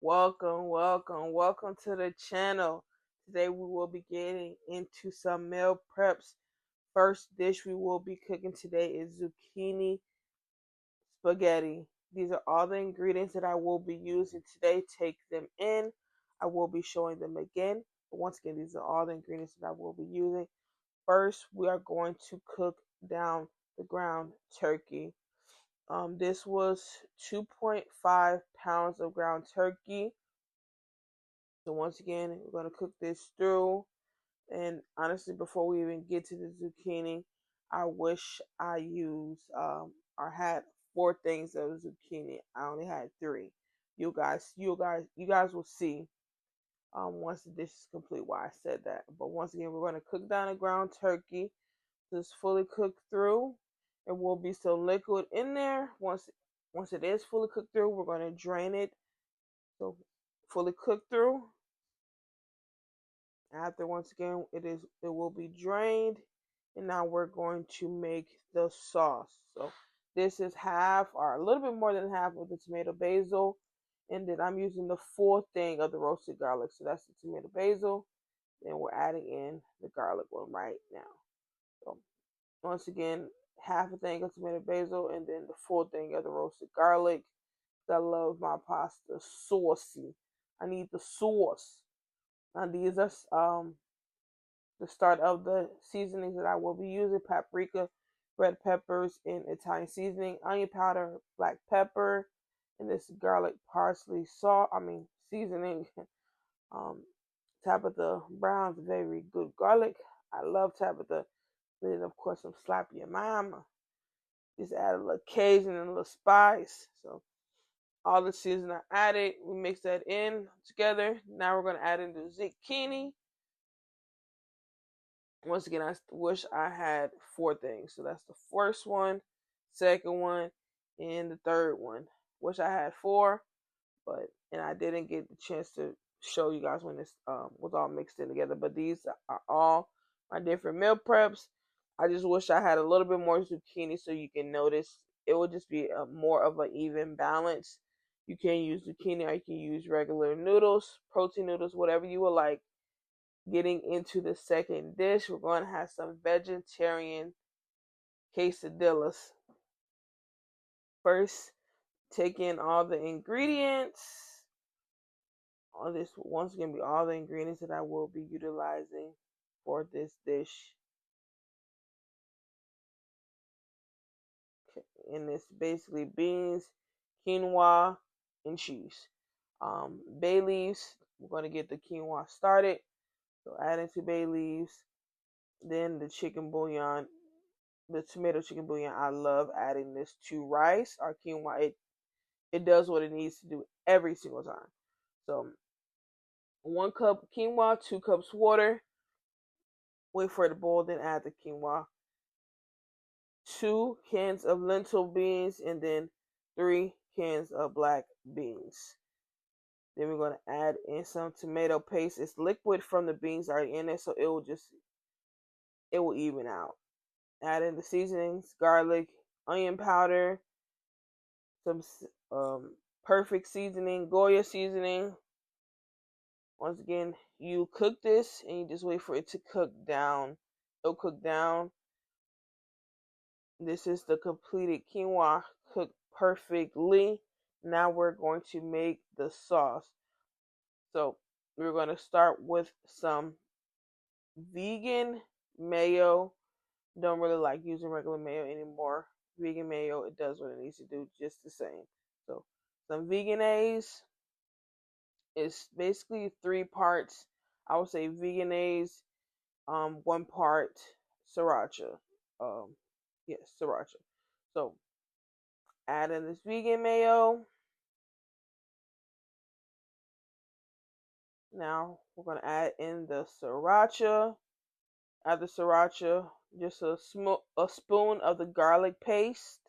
Welcome to the channel. Today we will be getting into some meal preps. First dish we will be cooking today is zucchini spaghetti. These are all the ingredients that I will be using today. Take them in. I will be showing them again. But once again, these are all the ingredients that I will be using. First, we are going to cook down the ground turkey. This was 2.5 pounds of ground turkey. So once again, we're going to cook this through. And honestly, before we even get to the zucchini, I wish I used or had four things of zucchini. I only had three. You guys will see once the dish is complete why I said that. But once again, we're going to cook down a ground turkey. Just fully cooked through. There will be some liquid in there. Once it is fully cooked through, we're going to drain it. So fully cooked through. After once again it will be drained, and now we're going to make the sauce. So this is half or a little bit more than half of the tomato basil, and then I'm using the full thing of the roasted garlic. So that's the tomato basil. Then we're adding in the garlic one right now. So once again, half a thing of tomato basil and then the full thing of the roasted garlic. I love my pasta saucy. I need the sauce. Now these are the start of the seasonings that I will be using: paprika, red peppers, and Italian seasoning, onion powder, black pepper, and this garlic parsley seasoning. um, Tabitha Brown's very good garlic. I love Tabitha. Then of course some slap your mama. Just add a little Cajun and a little spice. So all the seasoning are added. We mix that in together. Now we're gonna add in the zucchini. Once again, I wish I had four things. So that's the first one, second one, and the third one. Wish I had four, and I didn't get the chance to show you guys when this was all mixed in together. But these are all my different meal preps. I just wish I had a little bit more zucchini so you can notice. It would just be more of an even balance. You can use zucchini or you can use regular noodles, protein noodles, whatever you would like. Getting into the second dish, we're going to have some vegetarian quesadillas. First, take in all the ingredients. All this once again be all the ingredients that I will be utilizing for this dish. Okay. And it's basically beans, quinoa, and cheese. Bay leaves. We're going to get the quinoa started. So add into bay leaves. Then the chicken bouillon, the tomato chicken bouillon. I love adding this to rice or quinoa. It does what it needs to do every single time. So 1 cup quinoa, 2 cups water. Wait for it to boil, then add the quinoa. 2 cans of lentil beans, and then 3 cans of black beans. Then we're going to add in some tomato paste. It's liquid from the beans already in it, so it will even out. Add in the seasonings: garlic, onion powder, some perfect seasoning, Goya seasoning. Once again, you cook this and you just wait for it to cook down. It'll cook down. This is the completed quinoa cooked perfectly. Now we're going to make the sauce. So we're going to start with some vegan mayo. Don't really like using regular mayo anymore. Vegan mayo, it does what it needs to do just the same. So some veganese is basically 3 parts. I would say veganese, 1 part sriracha. Yes, sriracha. So add in this vegan mayo. Now we're gonna add in the sriracha. Add the sriracha, just a spoon of the garlic paste,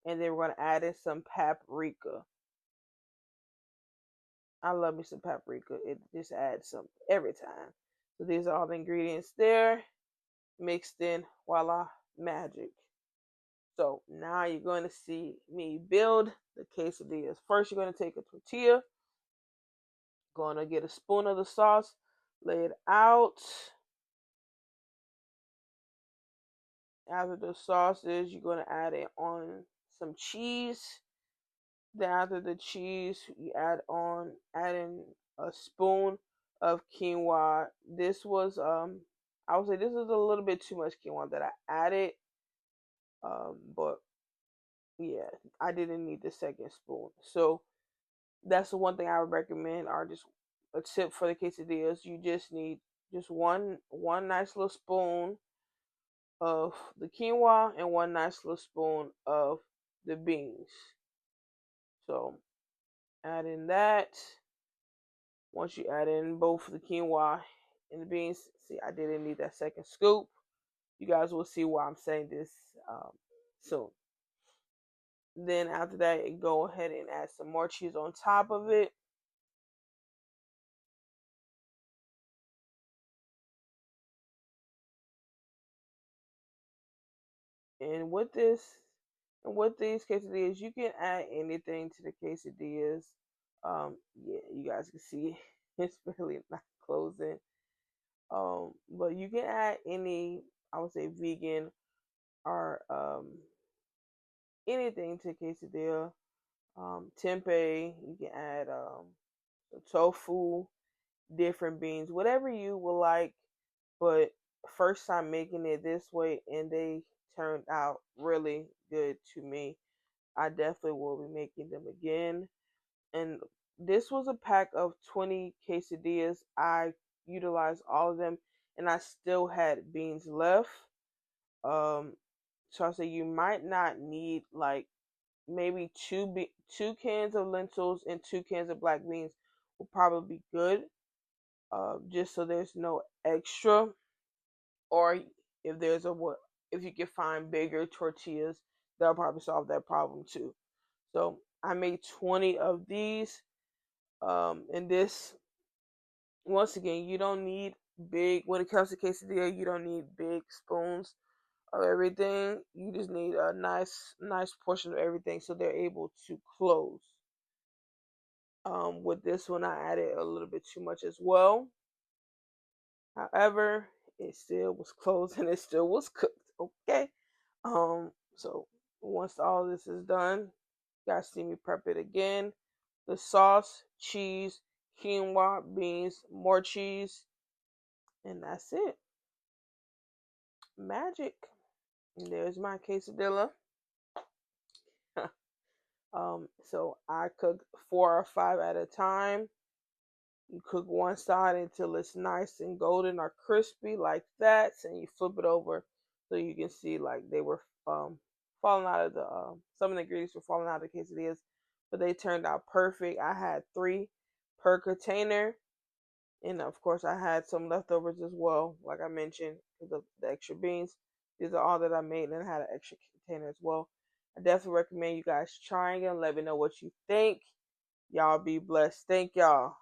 and then we're gonna add in some paprika. I love me some paprika. It just adds some every time. So these are all the ingredients there, mixed in. Voila, magic. So now you're going to see me build the quesadillas. First, you're going to take a tortilla, Gonna get a spoon of the sauce, lay it out. After the sauce you're gonna add it on some cheese. Then after the cheese, you add in a spoon of quinoa. This was I would say this is a little bit too much quinoa that I added. But yeah, I didn't need the second spoon. So that's the one thing I would recommend, or just a tip for the quesadillas. You just need just one nice little spoon of the quinoa and one nice little spoon of the beans. So add in that. Once you add in both the quinoa and the beans, see, I didn't need that second scoop. You guys will see why I'm saying this soon. Then after that, go ahead and add some more cheese on top of it. And with this, and with these quesadillas, you can add anything to the quesadillas. Yeah, you guys can see it's really not closing. But you can add any, I would say, vegan or anything to quesadilla. Tempeh, you can add tofu, different beans, whatever you would like. But first time making it this way, and they turned out really good to me. I definitely will be making them again. And this was a pack of 20 quesadillas. I utilized all of them, and I still had beans left. Um, so I say you might not need like maybe two cans of lentils and 2 cans of black beans will probably be good. Just so there's no extra, or if there's a what, if you can find bigger tortillas, that'll probably solve that problem too. So I made 20 of these. And this, once again, you don't need big when it comes to quesadilla. You don't need big spoons of everything. You just need a nice portion of everything so they're able to close. With this one, I added a little bit too much as well. However, it still was closed and it still was cooked. Okay. So once all this is done, you guys see me prep it again. The sauce, cheese, quinoa, beans, more cheese, and that's it. Magic. And there's my quesadilla. So I cook 4 or 5 at a time. You cook one side until it's nice and golden or crispy like that, and you flip it over so you can see like they were falling out of the some of the ingredients were falling out of the quesadillas, but they turned out perfect. I had 3 per container, and of course I had some leftovers as well, like I mentioned, because of the extra beans. These are all that I made, and I had an extra container as well. I definitely recommend you guys trying it. Let me know what you think. Y'all be blessed. Thank y'all.